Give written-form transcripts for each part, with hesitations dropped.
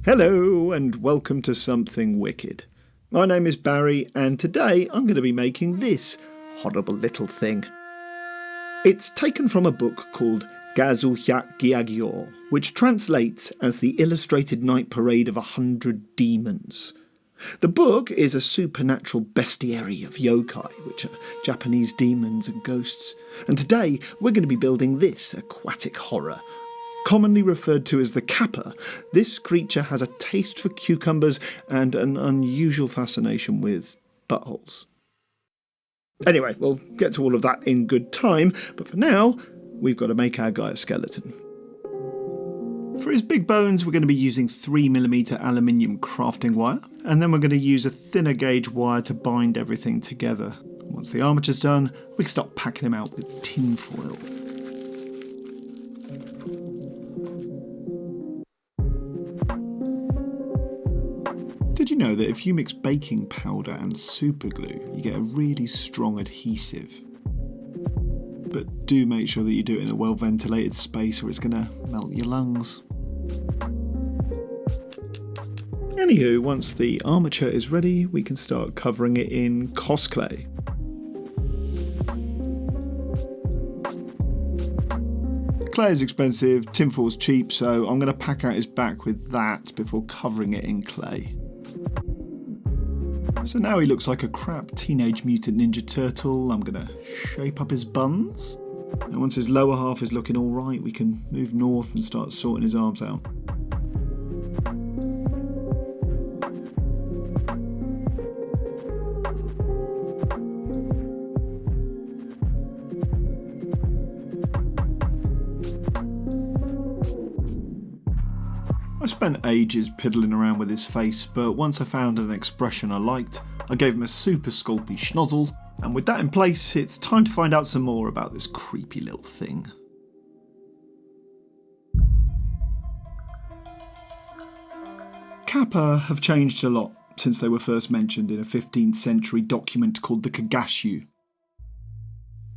Hello and welcome to Something Wicked. My name is Barry and today I'm going to be making this horrible little thing. It's taken from a book called Gazu Hyakki, which translates as the Illustrated Night Parade of 100 Demons. The book is a supernatural bestiary of yokai, which are Japanese demons and ghosts. And today we're going to be building this aquatic horror. Commonly referred to as the Kappa, this creature has a taste for cucumbers and an unusual fascination with buttholes. Anyway, we'll get to all of that in good time, but for now, we've got to make our guy a skeleton. For his big bones, we're going to be using 3mm aluminium crafting wire, and then we're going to use a thinner gauge wire to bind everything together. Once the armature's done, we can start packing him out with tin foil. Did you know that if you mix baking powder and superglue, you get a really strong adhesive? But do make sure that you do it in a well-ventilated space or it's going to melt your lungs. Anywho, once the armature is ready, we can start covering it in cosclay. Clay is expensive, tinfoil's cheap, so I'm going to pack out his back with that before covering it in clay. So now he looks like a crap Teenage Mutant Ninja Turtle. I'm going to shape up his buns. And once his lower half is looking alright, we can move north and start sorting his arms out. I spent ages piddling around with his face, but once I found an expression I liked, I gave him a super sculpty schnozzle, and with that in place, it's time to find out some more about this creepy little thing. Kappa have changed a lot since they were first mentioned in a 15th century document called the Konjaku.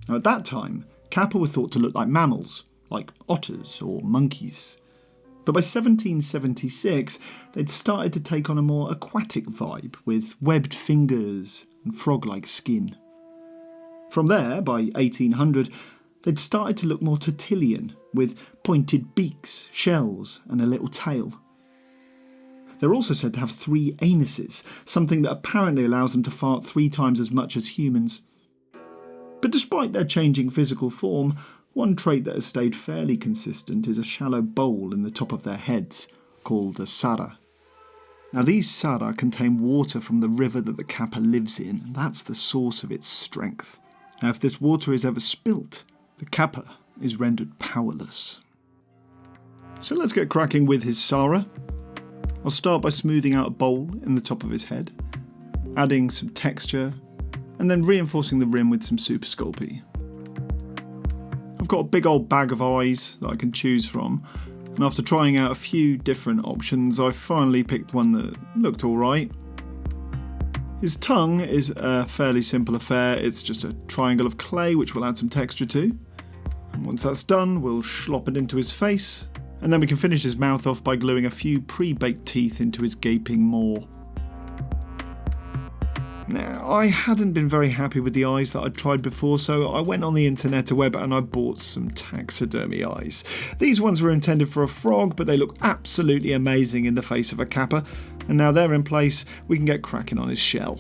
Now at that time, Kappa were thought to look like mammals, like otters or monkeys. But by 1776, they'd started to take on a more aquatic vibe with webbed fingers and frog-like skin. From there, by 1800, they'd started to look more Tertullian, with pointed beaks, shells and a little tail. They're also said to have 3 anuses, something that apparently allows them to fart 3 times as much as humans. But despite their changing physical form, one trait that has stayed fairly consistent is a shallow bowl in the top of their heads, called a sara. Now these sara contain water from the river that the Kappa lives in, and that's the source of its strength. Now if this water is ever spilt, the Kappa is rendered powerless. So let's get cracking with his sara. I'll start by smoothing out a bowl in the top of his head, adding some texture, and then reinforcing the rim with some super sculpey. I've got a big old bag of eyes that I can choose from, and after trying out a few different options, I finally picked one that looked alright. His tongue is a fairly simple affair. It's just a triangle of clay which we'll add some texture to. And once that's done, we'll slop it into his face, and then we can finish his mouth off by gluing a few pre-baked teeth into his gaping maw. Now, I hadn't been very happy with the eyes that I'd tried before, so I went on the internet and I bought some taxidermy eyes. These ones were intended for a frog, but they look absolutely amazing in the face of a Kappa, and now they're in place, we can get cracking on his shell.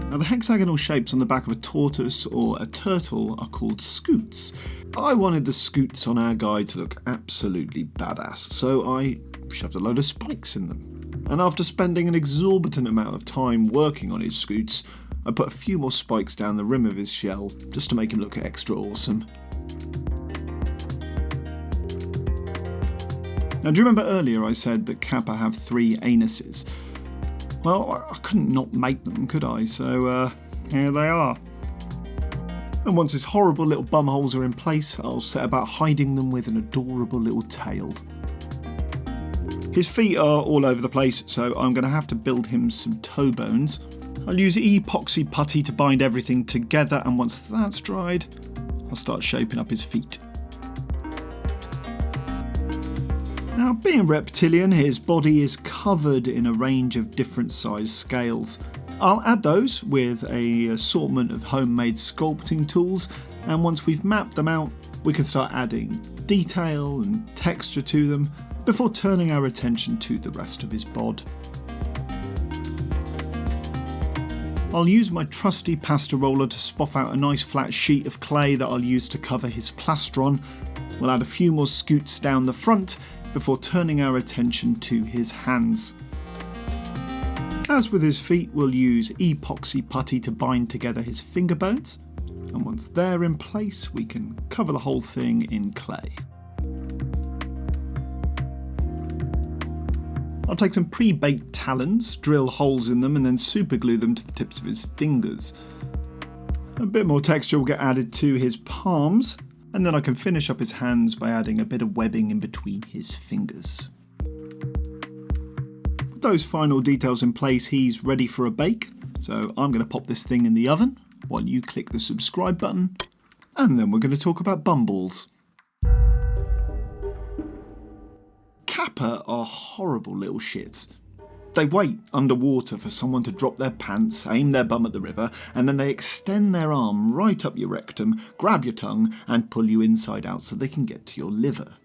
Now the hexagonal shapes on the back of a tortoise or a turtle are called scoots. I wanted the scoots on our guy to look absolutely badass, so I shoved a load of spikes in them. And after spending an exorbitant amount of time working on his scoots, I put a few more spikes down the rim of his shell, just to make him look extra awesome. Now do you remember earlier I said that Kappa have 3 anuses? Well, I couldn't not make them, could I? So, here they are. And once his horrible little bumholes are in place, I'll set about hiding them with an adorable little tail. His feet are all over the place, so I'm going to have to build him some toe bones. I'll use epoxy putty to bind everything together, and once that's dried, I'll start shaping up his feet. Now, being reptilian, his body is covered in a range of different size scales. I'll add those with an assortment of homemade sculpting tools, and once we've mapped them out, we can start adding detail and texture to them before turning our attention to the rest of his bod. I'll use my trusty pasta roller to spoff out a nice flat sheet of clay that I'll use to cover his plastron. We'll add a few more scoots down the front before turning our attention to his hands. As with his feet, we'll use epoxy putty to bind together his finger bones, and once they're in place, we can cover the whole thing in clay. I'll take some pre-baked talons, drill holes in them, and then superglue them to the tips of his fingers. A bit more texture will get added to his palms, and then I can finish up his hands by adding a bit of webbing in between his fingers. With those final details in place, he's ready for a bake, so I'm going to pop this thing in the oven while you click the subscribe button, and then we're going to talk about bumballs. Kappa are horrible little shits. They wait underwater for someone to drop their pants, aim their bum at the river, and then they extend their arm right up your rectum, grab your tongue, and pull you inside out so they can get to your liver.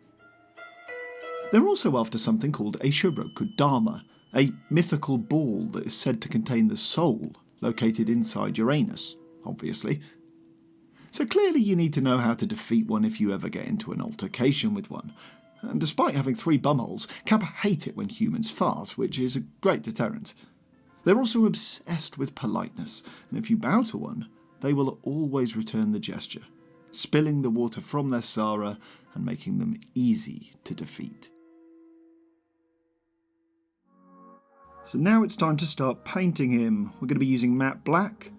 They're also after something called a Shiroku Dharma, a mythical ball that is said to contain the soul, located inside your anus, obviously. So clearly you need to know how to defeat one if you ever get into an altercation with one. And despite having 3 bumholes, Kappa hate it when humans fart, which is a great deterrent. They're also obsessed with politeness, and if you bow to one, they will always return the gesture, spilling the water from their sara and making them easy to defeat. So now it's time to start painting him. We're going to be using matte black,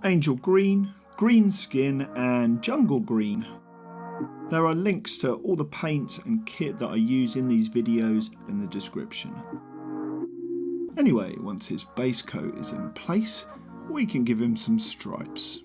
angel green, green skin, and jungle green. There are links to all the paints and kit that I use in these videos in the description. Anyway, once his base coat is in place, we can give him some stripes.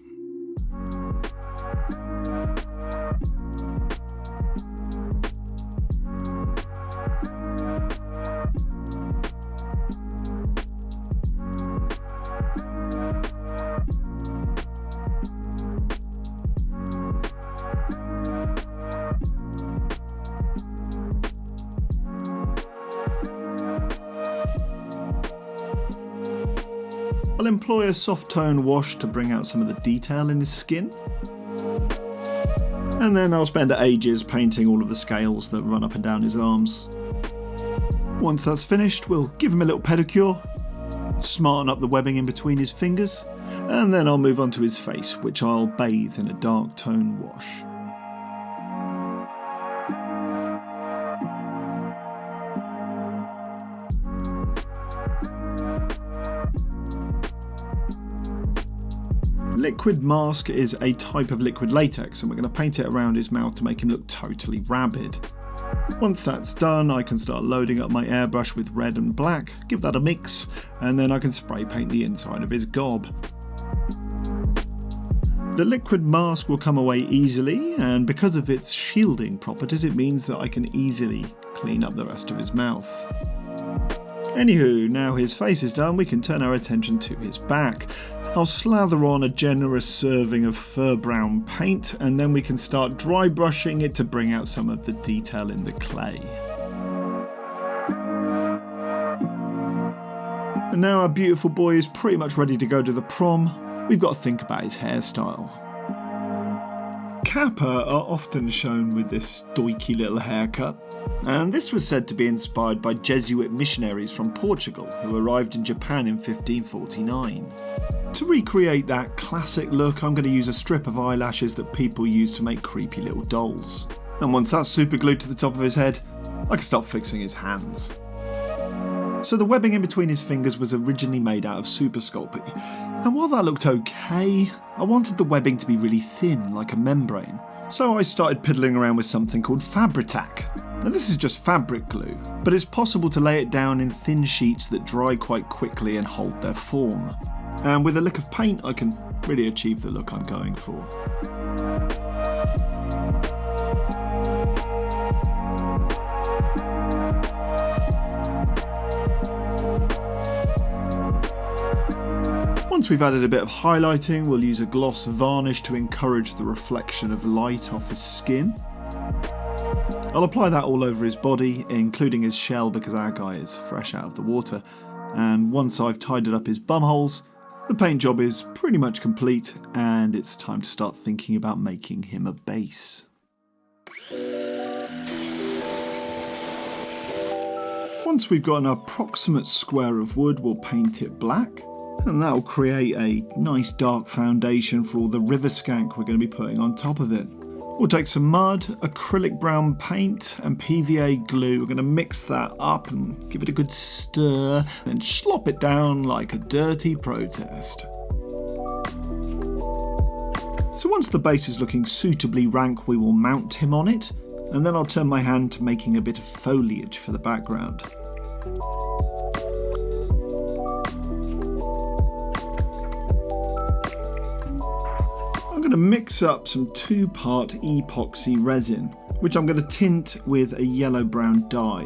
I'll employ a soft tone wash to bring out some of the detail in his skin. And then I'll spend ages painting all of the scales that run up and down his arms. Once that's finished, we'll give him a little pedicure, smarten up the webbing in between his fingers, and then I'll move on to his face, which I'll bathe in a dark tone wash. Liquid mask is a type of liquid latex, and we're going to paint it around his mouth to make him look totally rabid. Once that's done, I can start loading up my airbrush with red and black, give that a mix, and then I can spray paint the inside of his gob. The liquid mask will come away easily, and because of its shielding properties, it means that I can easily clean up the rest of his mouth. Anywho, now his face is done, we can turn our attention to his back. I'll slather on a generous serving of fur brown paint, and then we can start dry brushing it to bring out some of the detail in the clay. And now our beautiful boy is pretty much ready to go to the prom. We've got to think about his hairstyle. Kappa are often shown with this doiky little haircut, and this was said to be inspired by Jesuit missionaries from Portugal who arrived in Japan in 1549. To recreate that classic look, I'm going to use a strip of eyelashes that people use to make creepy little dolls. And once that's super glued to the top of his head, I can start fixing his hands. So the webbing in between his fingers was originally made out of super sculpting, and while that looked okay, I wanted the webbing to be really thin, like a membrane. So I started piddling around with something called Fabri-Tac. Now this is just fabric glue, but it's possible to lay it down in thin sheets that dry quite quickly and hold their form. And with a lick of paint, I can really achieve the look I'm going for. Once we've added a bit of highlighting, we'll use a gloss varnish to encourage the reflection of light off his skin. I'll apply that all over his body, including his shell because our guy is fresh out of the water. And once I've tidied up his bum holes, the paint job is pretty much complete and it's time to start thinking about making him a base. Once we've got an approximate square of wood, we'll paint it black. And that'll create a nice dark foundation for all the river skank we're going to be putting on top of it. We'll take some mud, acrylic brown paint and PVA glue. We're going to mix that up and give it a good stir and slop it down like a dirty protest. So once the base is looking suitably rank, we will mount him on it, and then I'll turn my hand to making a bit of foliage for the background. I'm going to mix up some 2-part epoxy resin, which I'm going to tint with a yellow-brown dye.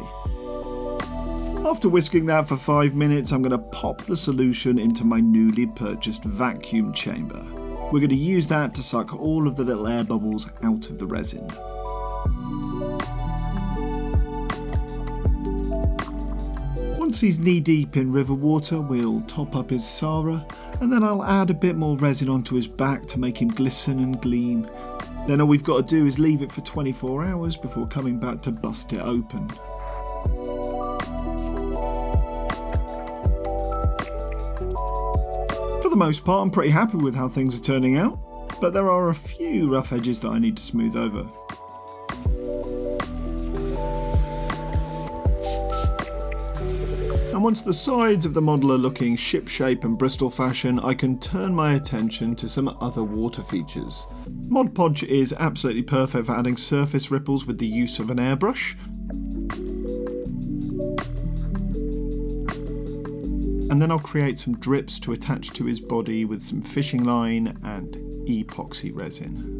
After whisking that for 5 minutes, I'm going to pop the solution into my newly purchased vacuum chamber. We're going to use that to suck all of the little air bubbles out of the resin. Once he's knee-deep in river water, we'll top up his Sara, and then I'll add a bit more resin onto his back to make him glisten and gleam. Then all we've got to do is leave it for 24 hours before coming back to bust it open. For the most part, I'm pretty happy with how things are turning out, but there are a few rough edges that I need to smooth over. And once the sides of the model are looking shipshape and Bristol fashion, I can turn my attention to some other water features. Mod Podge is absolutely perfect for adding surface ripples with the use of an airbrush. And then I'll create some drips to attach to his body with some fishing line and epoxy resin.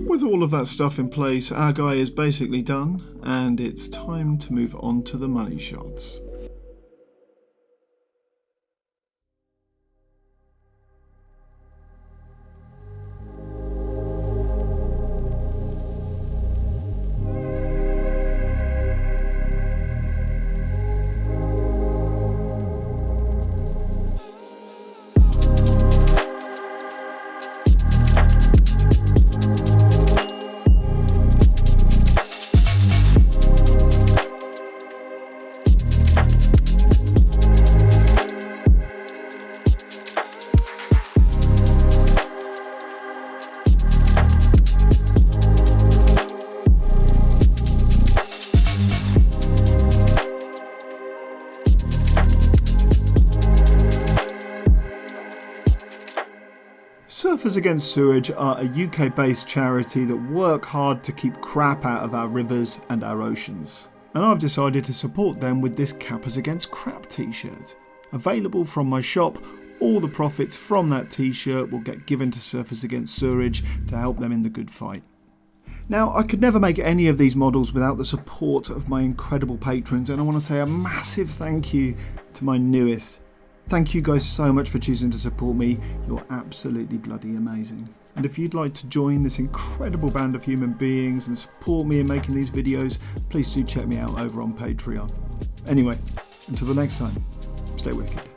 With all of that stuff in place, our guy is basically done, and it's time to move on to the money shots. Surfers Against Sewage are a UK-based charity that work hard to keep crap out of our rivers and our oceans. And I've decided to support them with this Kappas Against Crap t-shirt. Available from my shop, all the profits from that t-shirt will get given to Surfers Against Sewage to help them in the good fight. Now, I could never make any of these models without the support of my incredible patrons, and I want to say a massive thank you to my newest. Thank you guys so much for choosing to support me. You're absolutely bloody amazing. And if you'd like to join this incredible band of human beings and support me in making these videos, please do check me out over on Patreon. Anyway, until the next time, stay wicked.